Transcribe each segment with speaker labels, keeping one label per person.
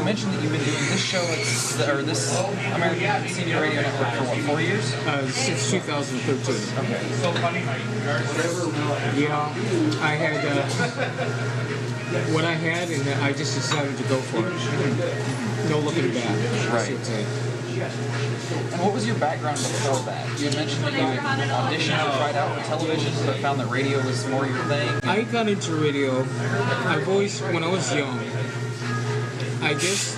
Speaker 1: mentioned that you've been doing this show, or this American Senior Radio Network for what, 4 years?
Speaker 2: Since 2013.
Speaker 1: Okay.
Speaker 2: Yeah, I had what I had, and I just decided to go for it. No looking back.
Speaker 1: Right. And what was your background before that? You had mentioned that you had auditioned or tried out for television, but found that radio was more your thing.
Speaker 2: I got into radio. I've always, when I was young, I guess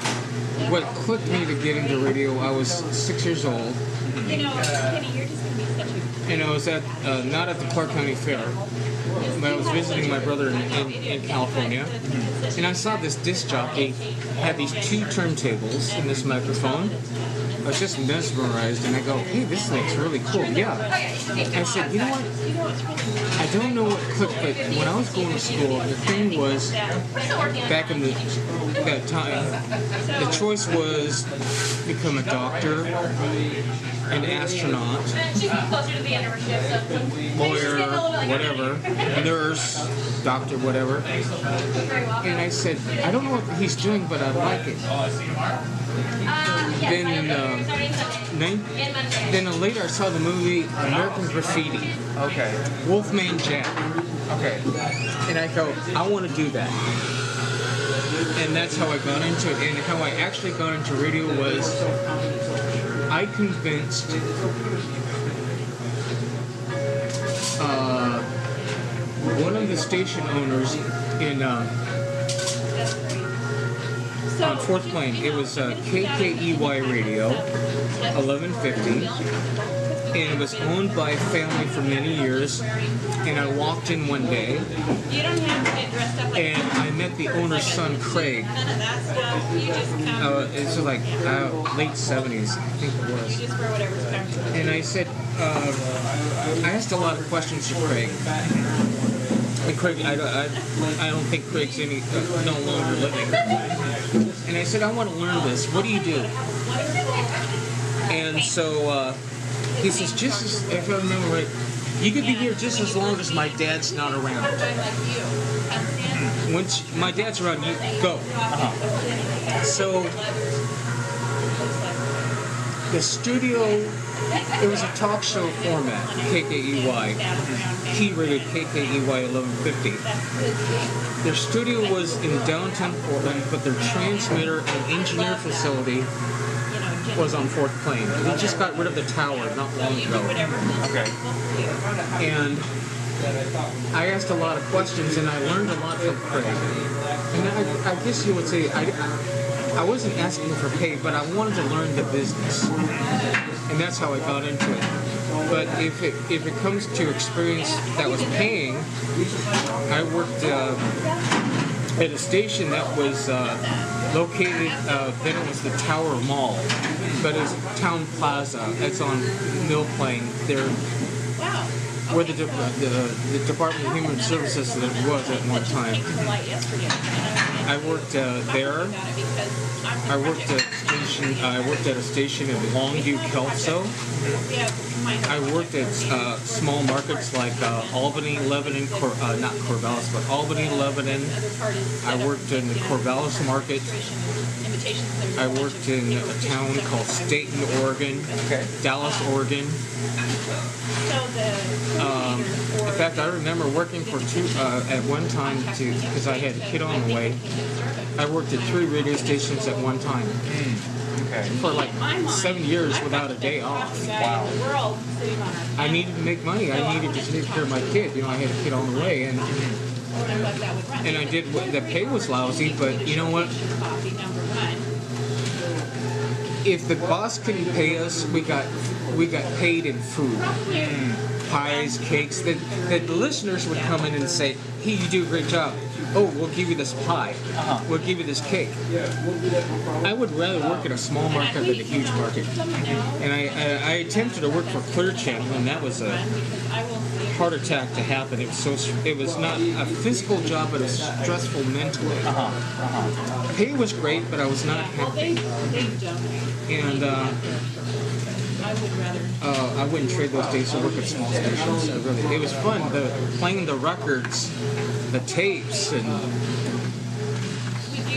Speaker 2: what clicked me to get into radio, I was 6 years old.
Speaker 3: You know, Kenny, you're just going to be such a...
Speaker 2: And I was at, not at the Clark County Fair, but I was visiting my brother in California. And I saw this disc jockey had these 2 turntables and this microphone. I was just mesmerized, and I go, hey, this thing's really cool. Yeah. I said, you know what? I don't know what clicked, but when I was going to school, the thing was, back in that time, the choice was become a doctor, an astronaut, lawyer, whatever, nurse, doctor, whatever. And I said, I don't know what he's doing, but I like it. Then later I saw the movie American Graffiti.
Speaker 1: Okay.
Speaker 2: Wolfman Jack.
Speaker 1: Okay.
Speaker 2: And I go, I want to do that. And that's how I got into it. And how I actually got into radio was I convinced one of the station owners in on 4th Plain. It was KKEY Radio, 1150, and it was owned by a family for many years. And I walked in one day, and I met the owner's son, Craig. It was like late 70s, I think it was. And I said, I asked a lot of questions to Craig. And Craig, I don't think Craig's no longer living. And I said, I want to learn this. What do you do? And so he says, just as, if I remember right, you could be here just as long as my dad's not around. Once my dad's around, you go. So the studio, it was a talk show format, KKEY. He rated KKEY 1150. Their studio was in downtown Portland, but their transmitter and engineer facility was on 4th Plain. They just got rid of the tower not long ago.
Speaker 1: Okay.
Speaker 2: And I asked a lot of questions, and I learned a lot from Craig. And I guess you would say I wasn't asking for pay, but I wanted to learn the business. And that's how I got into it. But if it comes to experience that was paying, I worked at a station that was located, then it was the Tower Mall, but it was Town Plaza. It's on Mill Plain. There, where the Department of Human Services that was at one time. I worked there. I worked at a station in Longview, Kelso. I worked at small markets like Albany, Lebanon, not Corvallis, but Albany, Lebanon. I worked in the Corvallis market. I worked in a town called Staten, Oregon, Dallas, Oregon. In fact, I remember working for at one time because I had a kid on the way. I worked at 3 radio stations at one time. For like 7 years without a day off.
Speaker 1: Wow.
Speaker 2: I needed to make money. I needed to take care of my kid. You know, I had a kid on the way, and I did. The pay was lousy, but you know what? If the boss couldn't pay us, we got paid in food. Pies, cakes. The listeners would come in and say, hey, you do a great job. Oh, we'll give you this pie. We'll give you this cake. I would rather work at a small market than a huge market. And I attempted to work for Clear Channel, and that was a heart attack to happen. It was not a physical job, but it was stressful mentally. Pay was great, but I was not happy. And I wouldn't trade those days to work at small stations. It was fun. Playing the records, the tapes, and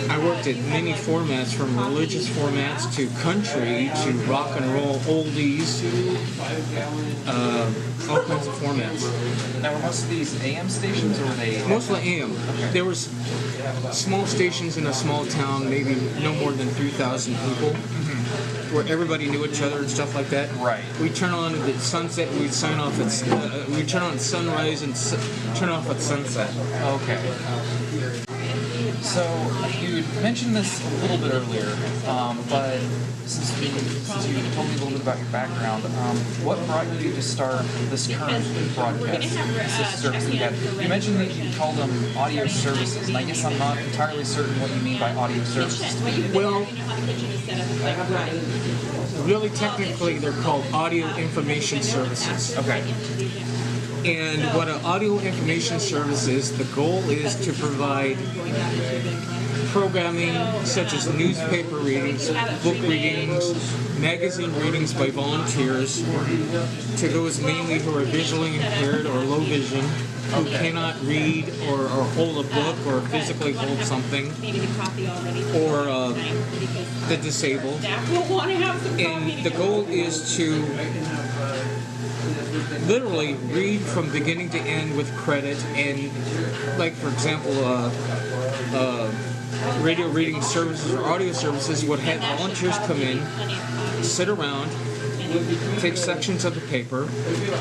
Speaker 2: I worked at many formats, from religious formats to country to rock and roll oldies, all kinds of formats.
Speaker 1: Now, were most of these AM stations, or were they?
Speaker 2: Mostly AM.
Speaker 1: Okay.
Speaker 2: There was small stations in a small town, maybe no more than 3,000 people, where everybody knew each other and stuff like that.
Speaker 1: Right.
Speaker 2: We turn on at sunset. We'd sign off at. We turn on at sunrise and turn off at sunset.
Speaker 1: Okay. So you mentioned this a little bit earlier, but since you told me a little bit about your background, what brought you to start this current broadcast service that you have? You mentioned that you called them audio services, and I guess I'm not entirely certain what you mean by audio services.
Speaker 2: Well, really technically they're called audio information services.
Speaker 1: Okay.
Speaker 2: And what an audio information service is, the goal is to provide programming such as newspaper readings, book readings, magazine readings by volunteers to those mainly who are visually impaired or low vision, who cannot read or hold a book or physically hold something, or the disabled. And the goal is to literally read from beginning to end with credit, and like for example radio reading services or audio services would have volunteers come in, sit around, take sections of the paper,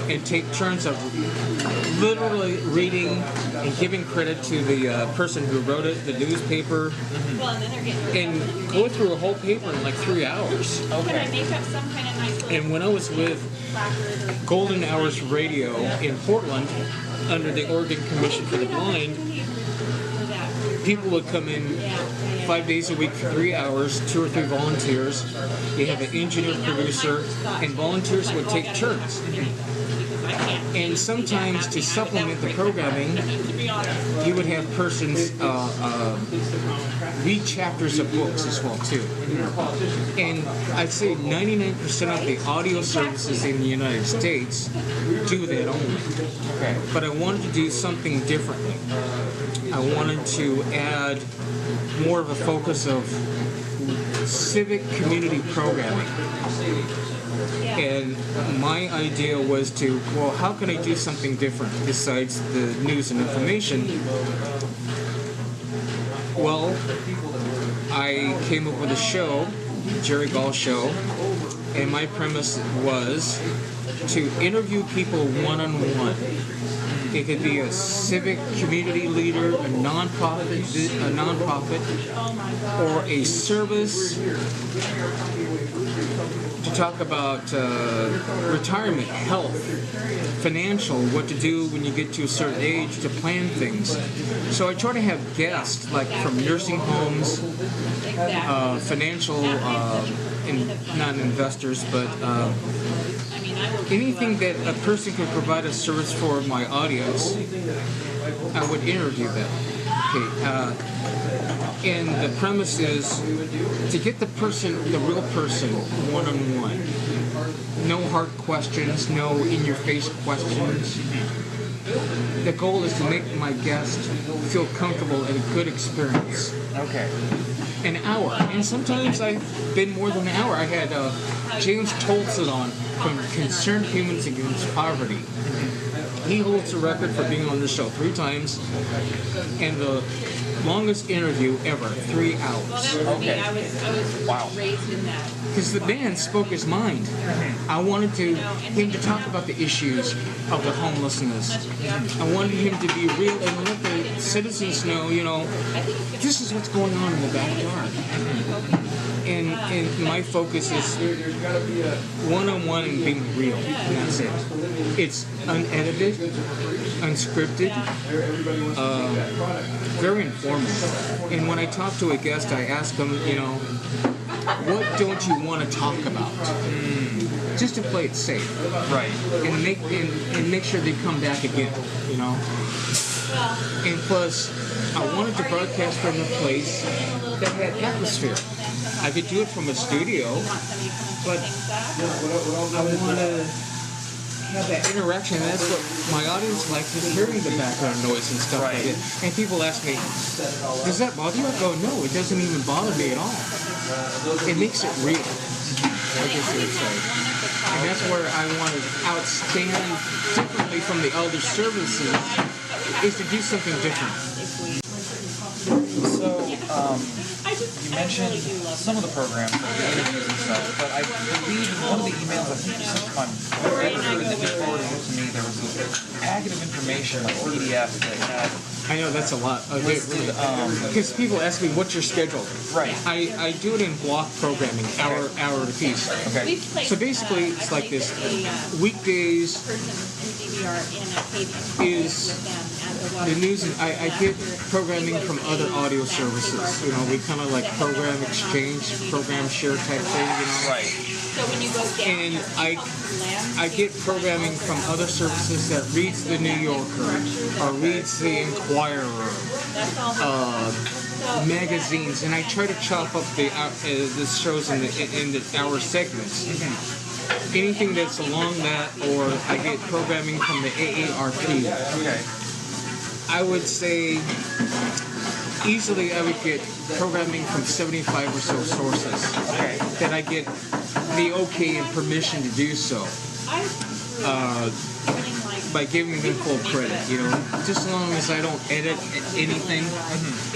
Speaker 2: and take turns of literally reading and giving credit to the person who wrote it, the newspaper, and go through a whole paper in like 3 hours.
Speaker 1: Okay.
Speaker 2: And when I was with Golden Hours Radio in Portland, under the Oregon Commission for the Blind, people would come in 5 days a week for 3 hours, 2 or 3 volunteers. You have an engineer, producer, and volunteers would take turns. And sometimes to supplement the programming, you would have persons read chapters of books as well too. And I'd say 99% of the audio services in the United States do that only.
Speaker 1: Okay.
Speaker 2: But I wanted to do something differently. I wanted to add more of a focus of civic community programming. And my idea was to, well, how can I do something different besides the news and information? Well, I came up with a show, Jerry Gall Show, and my premise was to interview people one-on-one. It could be a civic community leader, a nonprofit, or a service, to talk about retirement, health, financial, what to do when you get to a certain age to plan things. So I try to have guests like from nursing homes, financial, not investors, but anything that a person could provide a service for my audience, I would interview them. Okay, and the premise is to get the real person, one-on-one. No hard questions, no in-your-face questions. The goal is to make my guest feel comfortable and a good experience.
Speaker 1: Okay.
Speaker 2: An hour, and sometimes I've been more than an hour. I had James Tolson on from Concerned Humans Against Poverty. He holds the record for being on the show 3 times, and the longest interview ever, 3 hours.
Speaker 1: Okay. Wow.
Speaker 2: Because the man spoke his mind. I wanted him to talk about the issues of the homelessness. I wanted him to be real and let the citizens know, this is what's going on in the backyard. And my focus is one-on-one and being real. And that's it. It's unedited, unscripted, very informative. And when I talk to a guest, I ask them, what don't you want to talk about? Just to play it safe.
Speaker 1: Right.
Speaker 2: And make sure they come back again, And plus, I wanted to broadcast from a place that had atmosphere. I could do it from a studio, but I want to have that interaction. And that's what my audience likes, is hearing the background noise and stuff like
Speaker 1: Right.
Speaker 2: that. And people ask me, does that bother you? I go, no, it doesn't even bother me at all. It makes it real, I guess you would say. And that's where I want to outstand differently from the other services, is to do something different.
Speaker 1: So, you mentioned some of the programs, like the interviews and stuff, but I believe in one of the emails, I think you sent to my editor that just forwarded it to me, there was a packet of information, like PDF, that had
Speaker 2: I know that's a lot.
Speaker 1: listed,
Speaker 2: Because people ask me, what's your schedule?
Speaker 1: right.
Speaker 2: I do it in block programming, hour to piece.
Speaker 1: Okay.
Speaker 2: So basically, it's like this. Weekdays is the news, and I get programming from other audio services. You know, we kind of like program exchange, program share type thing, you know.
Speaker 1: Right.
Speaker 3: So when you go down,
Speaker 2: And I get programming from other services that reads the New Yorker or reads the Inquirer,
Speaker 3: that's all.
Speaker 2: magazines, and I try to chop up the shows in the hour segments. Anything that's along that, or I get programming from the AARP.
Speaker 1: Okay.
Speaker 2: I would say easily I would get programming from 75 or so sources
Speaker 1: Okay.
Speaker 2: that I get the okay and permission to do so. By giving them full credit, you know, just as long as I don't edit anything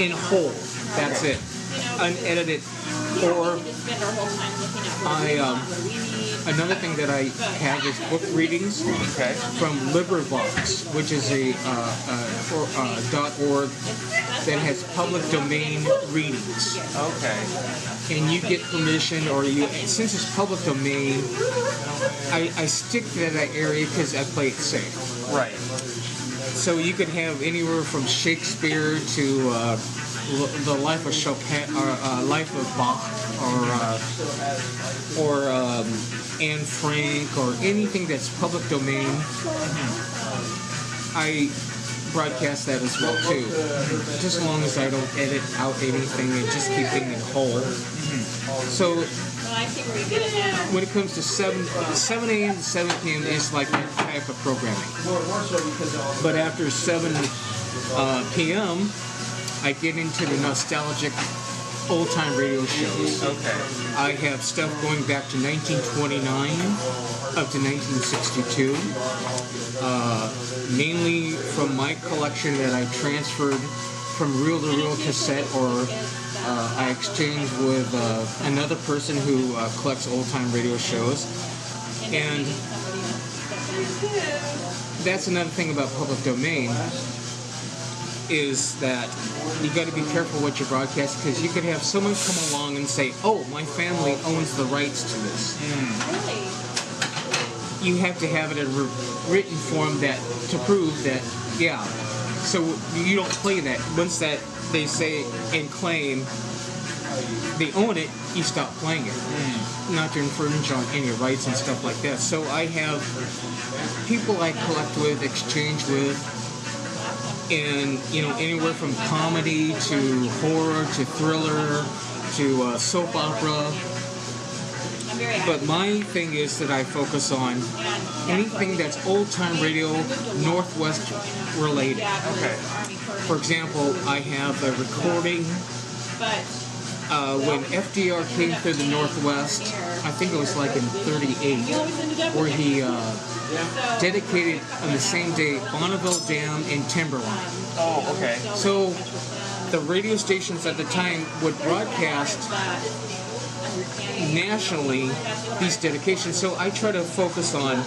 Speaker 2: in whole, that's it, unedited. Or another thing that I have is book readings
Speaker 1: Okay.
Speaker 2: from LibriVox, which is a .org that has public domain readings.
Speaker 1: Okay.
Speaker 2: And you get permission, or since it's public domain, I stick to that area because I play it safe.
Speaker 1: Right.
Speaker 2: So you could have anywhere from Shakespeare to the life of Chopin, or life of Bach, or Anne Frank, or anything that's public domain. I broadcast that as well too, just as long as I don't edit out anything and just keeping it whole. So when it comes to 7 a.m. to 7 p.m. is like that type of programming. But after 7 p.m., I get into the nostalgic old-time radio shows.
Speaker 1: Okay.
Speaker 2: I have stuff going back to 1929 up to 1962. Mainly from my collection that I transferred from reel-to-reel cassette, or I exchanged with another person who collects old-time radio shows. And that's another thing about public domain, is that you got to be careful what you broadcast, because you could have someone come along and say, oh, my family owns the rights to this. You have to have it in written form that to prove that, yeah. So you don't play that. Once that they say and claim they own it, you stop playing it. Not to infringe on any rights and stuff like that. So I have people I collect with, exchange with, and anywhere from comedy to horror to thriller to soap opera. But my thing is that I focus on anything that's old-time radio, Northwest related.
Speaker 1: Okay.
Speaker 2: For example, I have a recording when FDR came through the Northwest, I think it was like in '38, where he dedicated on the same day Bonneville Dam and Timberline.
Speaker 1: Oh, okay.
Speaker 2: So the radio stations at the time would broadcast nationally these dedications. So I try to focus on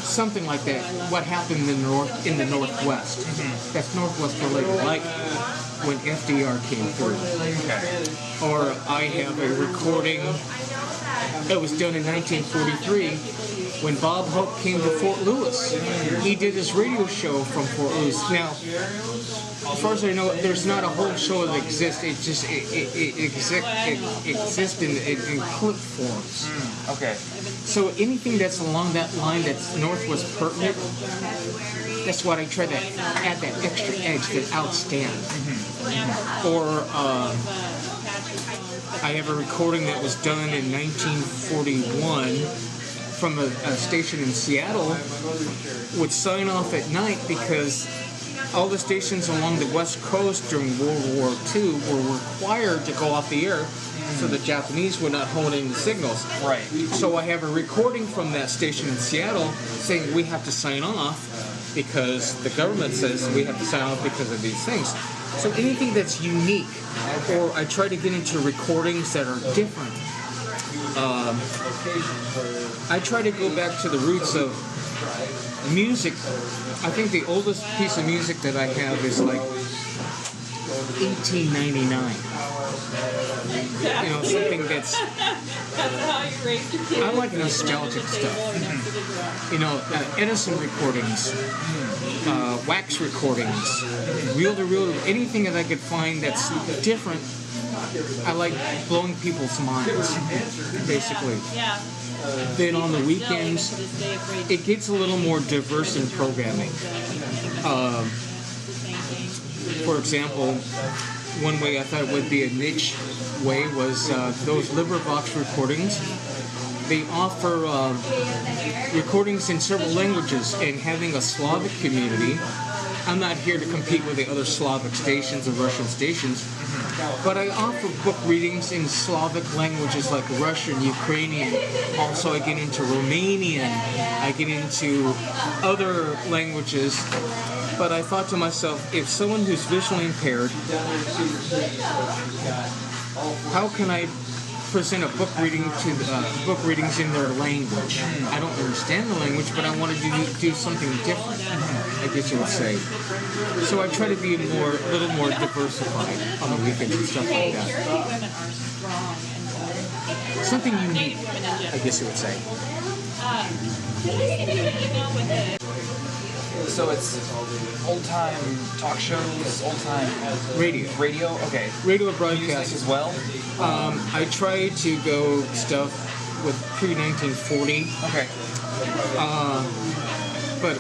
Speaker 2: something like that, what happened in the Northwest. That's Northwest related, like when FDR came through.
Speaker 1: Okay.
Speaker 2: Or I have a recording that was done in 1943 when Bob Hope came to Fort Lewis. He did his radio show from Fort Lewis. Now, as far as I know, there's not a whole show that exists. It just exists in clip forms.
Speaker 1: Okay.
Speaker 2: So anything that's along that line that's Northwest pertinent, that's what I try to add that extra edge that outstands. Or I have a recording that was done in 1941 from a station in Seattle would sign off at night because all the stations along the West Coast during World War II were required to go off the air so the Japanese would not hone in the signals.
Speaker 1: Right.
Speaker 2: So I have a recording from that station in Seattle saying we have to sign off because the government says we have to sign off because of these things. So anything that's unique, or I try to get into recordings that are different. I try to go back to the roots of music. I think the oldest piece of music that I have is like 1899. You know, something that's...
Speaker 3: how you raised your kid.
Speaker 2: I like nostalgic stuff. You know, Edison recordings, wax recordings, reel-to-reel, anything that I could find that's different. I like blowing people's minds, basically.
Speaker 3: Yeah.
Speaker 2: Then on the weekends, it gets a little more diverse in programming. For example, one way I thought would be a niche way was those LibriVox recordings. They offer recordings in several languages, and having a Slavic community, I'm not here to compete with the other Slavic stations or Russian stations, but I offer book readings in Slavic languages like Russian, Ukrainian. Also, I get into Romanian. I get into other languages. But I thought to myself, if someone who's visually impaired, how can I present a book reading to book readings in their language? I don't understand the language, but I want to do something different, I guess you would say. So I try to be a little more diversified on the weekends and stuff like that.
Speaker 3: Cherokee women are strong and
Speaker 2: Something unique,
Speaker 3: Native women in general.
Speaker 2: I guess you would say.
Speaker 3: Did I send you an email with the
Speaker 1: So it's old-time talk shows, old-time
Speaker 2: Radio.
Speaker 1: radio? Okay.
Speaker 2: Radio
Speaker 1: Music
Speaker 2: broadcasts.
Speaker 1: as well?
Speaker 2: I try to go stuff with pre-1940.
Speaker 1: Okay.
Speaker 2: But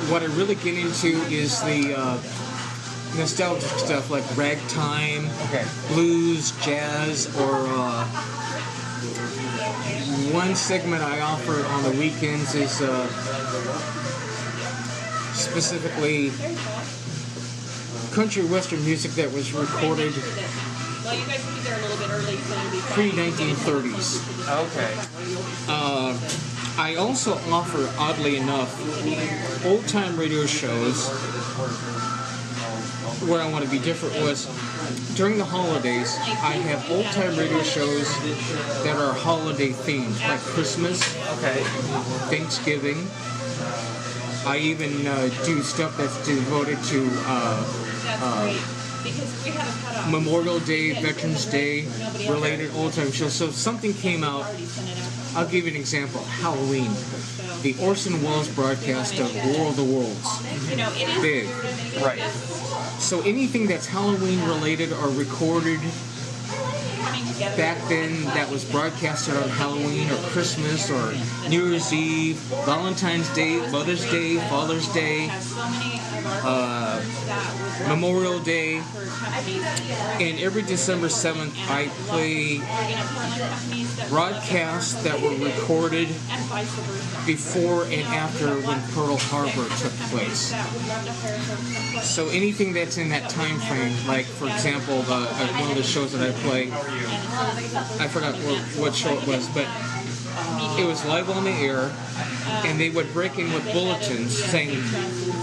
Speaker 2: what I really get into is the nostalgic stuff like ragtime,
Speaker 1: Okay.
Speaker 2: blues, jazz, or one segment I offer on the weekends is specifically country western music that was recorded
Speaker 3: well, you guys will be there a little bit early, so it'll be
Speaker 2: pre-1930s.
Speaker 1: Okay.
Speaker 2: I also offer, oddly enough, old-time radio shows. Where I want to be different was during the holidays, I have old-time radio shows that are holiday themed, like Christmas,
Speaker 1: Okay.
Speaker 2: Thanksgiving. I even do stuff that's devoted to
Speaker 3: that's great. Because we haven't had a
Speaker 2: Memorial Day, Veterans Day, related old-time shows. So if something came out, I'll give you an example. Halloween. The Orson Welles broadcast of War of the Worlds.
Speaker 3: you know, it is
Speaker 2: Big.
Speaker 1: Right.
Speaker 2: So anything that's Halloween related or recorded
Speaker 3: coming together.
Speaker 2: back then that was broadcasted on Halloween or Christmas or New Year's Eve, Valentine's Day, Mother's Day, Father's Day,
Speaker 3: Have so many of our that was
Speaker 2: Memorial Day,
Speaker 3: for companies
Speaker 2: and every December 7th I play
Speaker 3: companies that
Speaker 2: broadcasts that were recorded
Speaker 3: and vice versa.
Speaker 2: before and after when Pearl Harbor took place.
Speaker 3: That would love to hire folks.
Speaker 2: So anything that's in that time frame, like for example, one of the shows that I play, I forgot what show it was, but it was live on the air, and they would break in with bulletins saying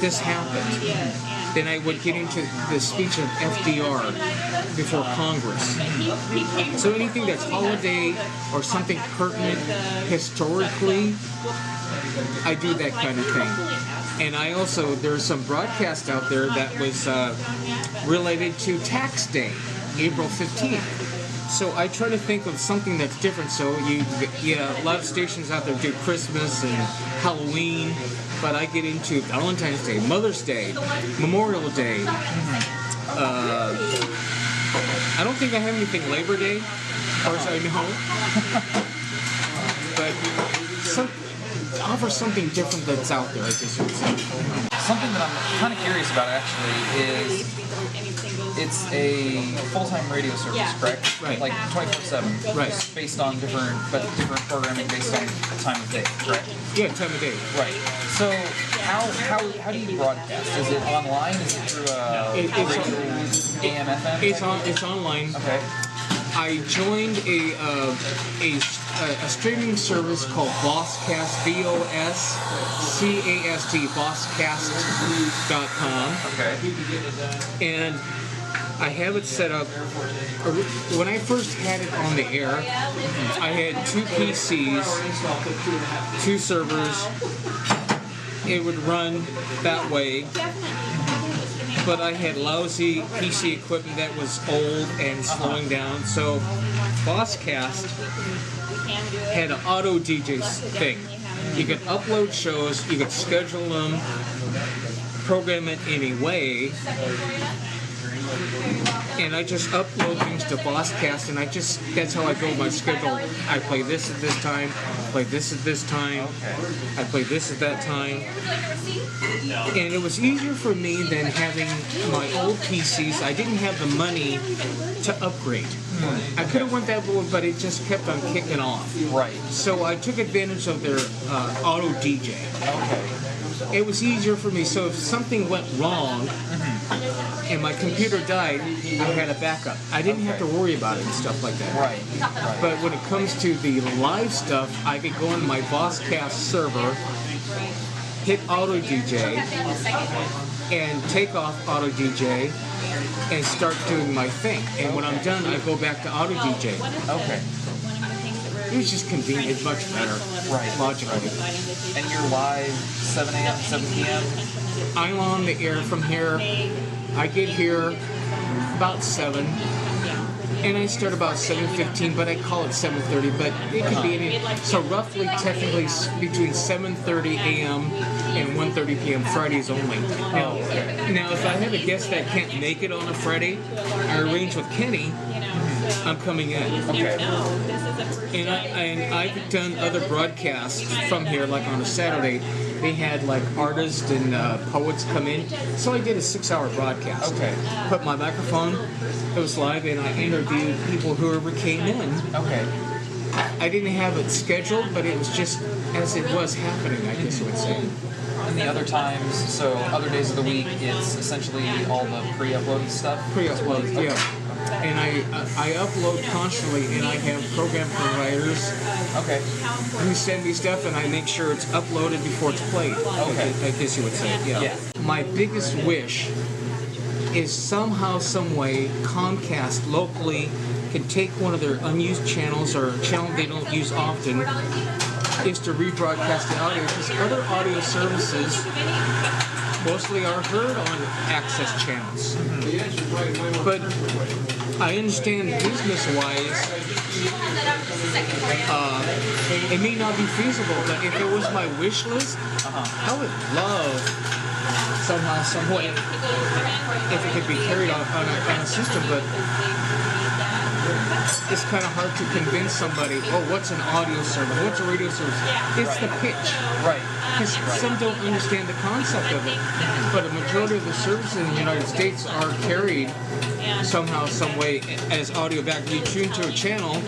Speaker 2: this happened. Then I would get into the speech of FDR before Congress. So anything that's holiday or something pertinent historically, I do that kind of thing. And I also, there's some broadcast out there that was related to Tax Day, April 15th. So I try to think of something that's different. So a lot of stations out there do Christmas and Halloween, but I get into Valentine's Day, Mother's Day, Memorial Day. I don't think I have anything Labor Day, as far as I know. But offer something different that's out there, I guess you would say.
Speaker 1: something that I'm kind of curious about actually is it's a full-time radio service, correct?
Speaker 2: Right.
Speaker 1: Like 24/7.
Speaker 2: Right.
Speaker 1: It's based on different programming based on time of day, correct?
Speaker 2: Yeah, time of day.
Speaker 1: Right. So how do you broadcast? Is it online? Is it through AM FM?
Speaker 2: It's online.
Speaker 1: Okay.
Speaker 2: I joined a streaming service called Bosscast, BOSCAST, bosscast.com.
Speaker 1: Okay.
Speaker 2: And I have it set up. When I first had it on the air, I had 2 PCs, 2 servers. It would run that way. But I had lousy PC equipment that was old and slowing down. So Bosscast had an auto DJ thing. You could upload shows, you could schedule them, program it any way. And I just upload things to Bosscast, and that's how I build my schedule. I play this at this time, play this at this time, I play this at that time. And it was easier for me than having my old PCs. I didn't have the money to upgrade. I could have went that way, but it just kept on kicking off.
Speaker 1: Right.
Speaker 2: So I took advantage of their auto DJ.
Speaker 1: Okay.
Speaker 2: It was easier for me, so if something went wrong and my computer died, I had a backup. I didn't have to worry about it and stuff like that.
Speaker 1: Right.
Speaker 2: But when it comes to the live stuff, I could go on my Bosscast server, hit Auto DJ, and take off Auto DJ, and start doing my thing. And when I'm done, I go back to Auto DJ.
Speaker 1: Okay.
Speaker 2: It was just convenient, much better, logically.
Speaker 1: And you're live 7 a.m., 7 p.m.?
Speaker 2: I'm on the air from here. I get here about 7, and I start about 7:15, but I call it 7:30, but it could be any. So roughly, technically, between 7:30 a.m. and 1:30 p.m. Fridays only. Now, if I have a guest that can't make it on a Friday, I arrange with Kenny. I'm coming in.
Speaker 1: Okay.
Speaker 2: And I've done other broadcasts from here, like on a Saturday. They had like artists and poets come in, so I did a 6-hour broadcast.
Speaker 1: Okay.
Speaker 2: Put my microphone, it was live, and I interviewed people whoever came in.
Speaker 1: Okay.
Speaker 2: I didn't have it scheduled, but it was just as it was happening, I guess you would say.
Speaker 1: And the other times, so other days of the week, it's essentially all the pre-uploaded stuff?
Speaker 2: Pre-uploaded,
Speaker 1: Okay.
Speaker 2: yeah. And I upload constantly, and I have program providers
Speaker 1: Okay.
Speaker 2: who send me stuff, and I make sure it's uploaded before it's played.
Speaker 1: Okay.
Speaker 2: I guess you would say, yeah. My biggest wish is somehow, some way, Comcast locally can take one of their unused channels or a channel they don't use often, is to rebroadcast the audio, because other audio services mostly are heard on access channels. But I understand business-wise, it may not be feasible, but if it was my wish list, I would love somehow, some way, if it could be carried on a system, but it's kind of hard to convince somebody, oh, what's an audio service? What's a radio service? It's the pitch.
Speaker 1: Right.
Speaker 2: Because some don't understand the concept of it. But a majority of the services in the United States are carried somehow, some way as audio back. If you tune to a channel,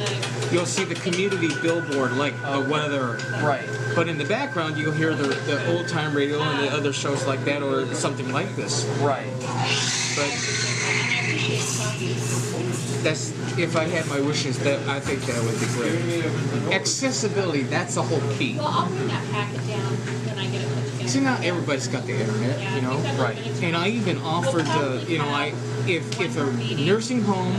Speaker 2: you'll see the community billboard, like the weather.
Speaker 1: Right.
Speaker 2: But in the background, you'll hear the old-time radio and the other shows like that, or something like this.
Speaker 1: Right.
Speaker 2: But that's, if I had my wishes, that I think that would be great. Accessibility, that's the whole key.
Speaker 3: Well, I'll bring that packet down when I get it put together.
Speaker 2: See, not everybody's got the internet, you know?
Speaker 1: Right.
Speaker 2: And I even offered to, you know, if a nursing home,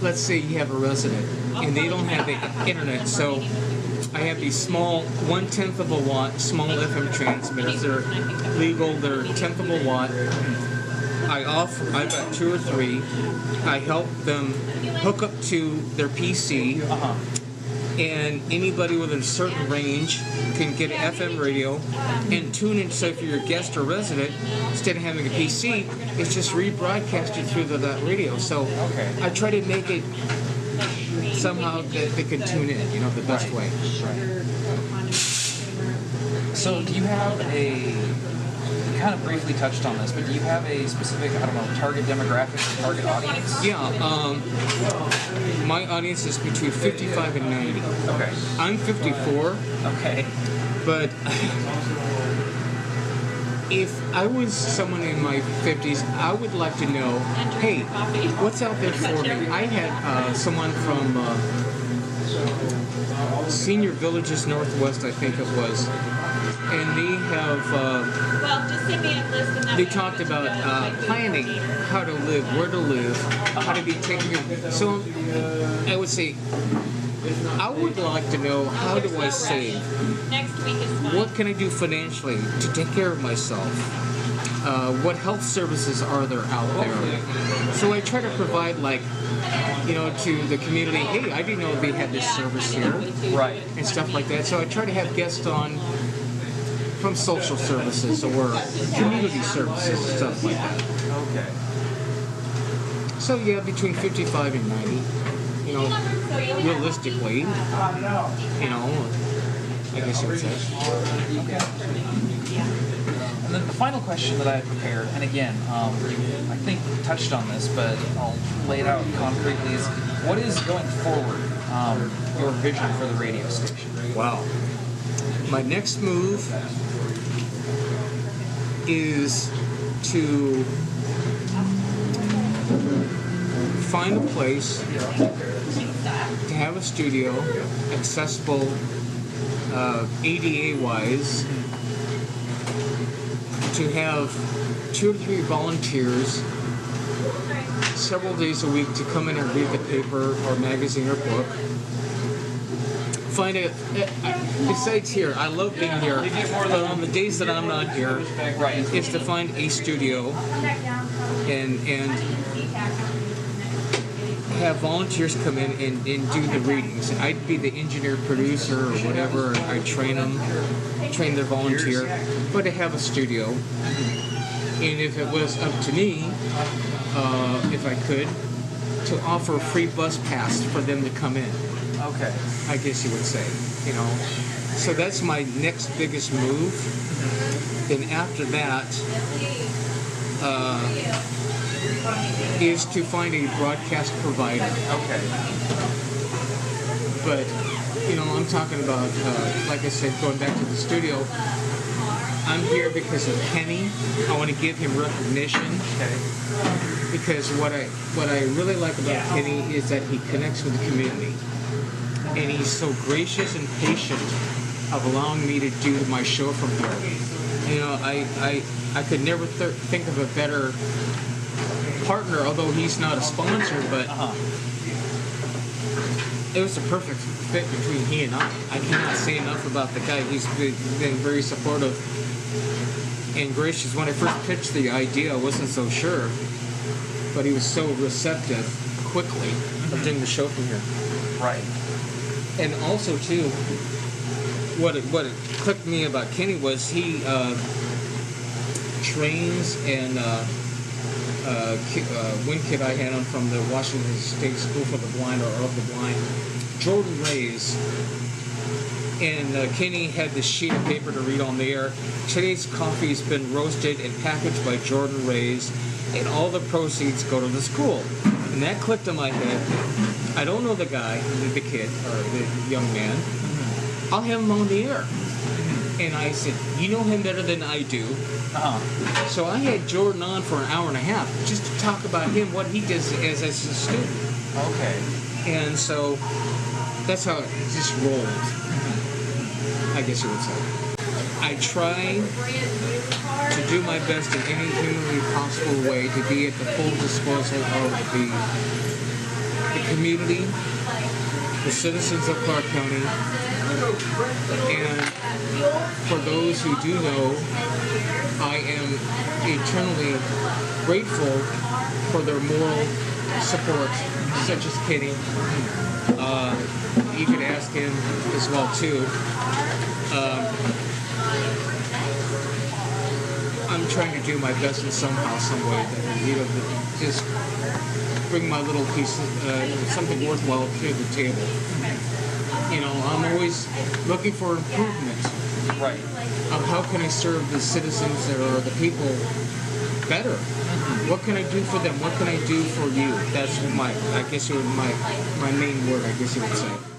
Speaker 2: let's say you have a resident, and they don't have the internet, so I have these small, 1/10 of a watt, small FM transmitters. They're legal, they're 1/10 of a watt. I've got 2 or 3. I help them hook up to their PC, and anybody within a certain range can get an FM radio and tune in. So if you're a guest or resident, instead of having a PC, it's just rebroadcasted through that radio. So I try to make it somehow that they can tune in, you know, the best way.
Speaker 1: So do you have a kind of briefly touched on this, but do you have a specific, I don't know, target demographic or target audience?
Speaker 2: Yeah, my audience is between 55 and 90.
Speaker 1: Okay.
Speaker 2: I'm 54,
Speaker 1: Okay.
Speaker 2: but if I was someone in my 50s, I would like to know, hey, what's out there for me? I had someone from Senior Villages Northwest, I think it was, and they have,
Speaker 3: Well, just send me a list and that
Speaker 2: they
Speaker 3: way
Speaker 2: talked
Speaker 3: I can
Speaker 2: about
Speaker 3: put together, like,
Speaker 2: planning, how to live, where to live, how to be taken care of. So I would say, I would like to know, how do I save?
Speaker 3: Next week is fine.
Speaker 2: What can I do financially to take care of myself? What health services are there out there? So I try to provide, like, to the community, hey, I didn't know they had this service here,
Speaker 1: Right.
Speaker 2: and stuff like that. So I try to have guests on from social services or community services, stuff like that.
Speaker 1: Okay.
Speaker 2: So yeah, between 55 and 90, realistically, I guess you would say.
Speaker 1: Okay. And then the final question that I had prepared, and again, you, I think, touched on this, but I'll lay it out concretely, is what is going forward your vision for the radio station?
Speaker 2: Wow. My next move is to find a place to have a studio accessible ADA-wise, to have 2 or 3 volunteers several days a week to come in and read the paper or magazine or book. Find besides here, I love being here, but on the days that I'm not here, is to find a studio and have volunteers come in and do the readings. I'd be the engineer, producer, or whatever. I'd train their volunteer, but to have a studio. And if it was up to me, if I could, to offer a free bus pass for them to come in.
Speaker 1: Okay.
Speaker 2: I guess you would say, So that's my next biggest move. Then after that is to find a broadcast provider.
Speaker 1: Okay.
Speaker 2: But, I'm talking about, like I said, going back to the studio. I'm here because of Kenny. I want to give him recognition.
Speaker 1: Okay.
Speaker 2: Because what I really like about Kenny is that he connects with the community. And he's so gracious and patient of allowing me to do my show from here. I could never think of a better partner, although he's not a sponsor, but it was a perfect fit between he and I. I cannot say enough about the guy. He's been very supportive and gracious. When I first pitched the idea, I wasn't so sure, but he was so receptive quickly of doing the show from here.
Speaker 1: Right.
Speaker 2: And also, too, what it clicked me about Kenny was he trains and one kid I had on from the Washington State School for the Blind or of the Blind, Jordan Ray's. And Kenny had this sheet of paper to read on the air. Today's coffee has been roasted and packaged by Jordan Ray's, and all the proceeds go to the school. And that clicked in my head. I don't know the guy, the kid, or the young man. I'll have him on the air. And I said, you know him better than I do. So I had Jordan on for an hour and a half just to talk about him, what he does as a student.
Speaker 1: Okay.
Speaker 2: And so that's how it just rolled, I guess you would say. I try to do my best in any humanly possible way to be at the full disposal of the community, the citizens of Clark County, and for those who do know, I am eternally grateful for their moral support, such as Kenny. You could ask him as well too. I'm trying to do my best in somehow, some way, that just bring my little piece of something worthwhile to the table. I'm always looking for improvement.
Speaker 1: Right.
Speaker 2: Of how can I serve the citizens or the people better? What can I do for them? What can I do for you? That's my, I guess, my main word, I guess you would say.